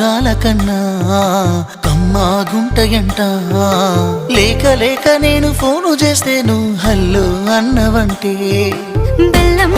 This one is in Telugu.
అనురాగాల కన్నా కమ్మాగుంటయంట. లేక లేక నేను ఫోను చేస్తే నువ్వు హల్లో అన్నవంటే బెల్లం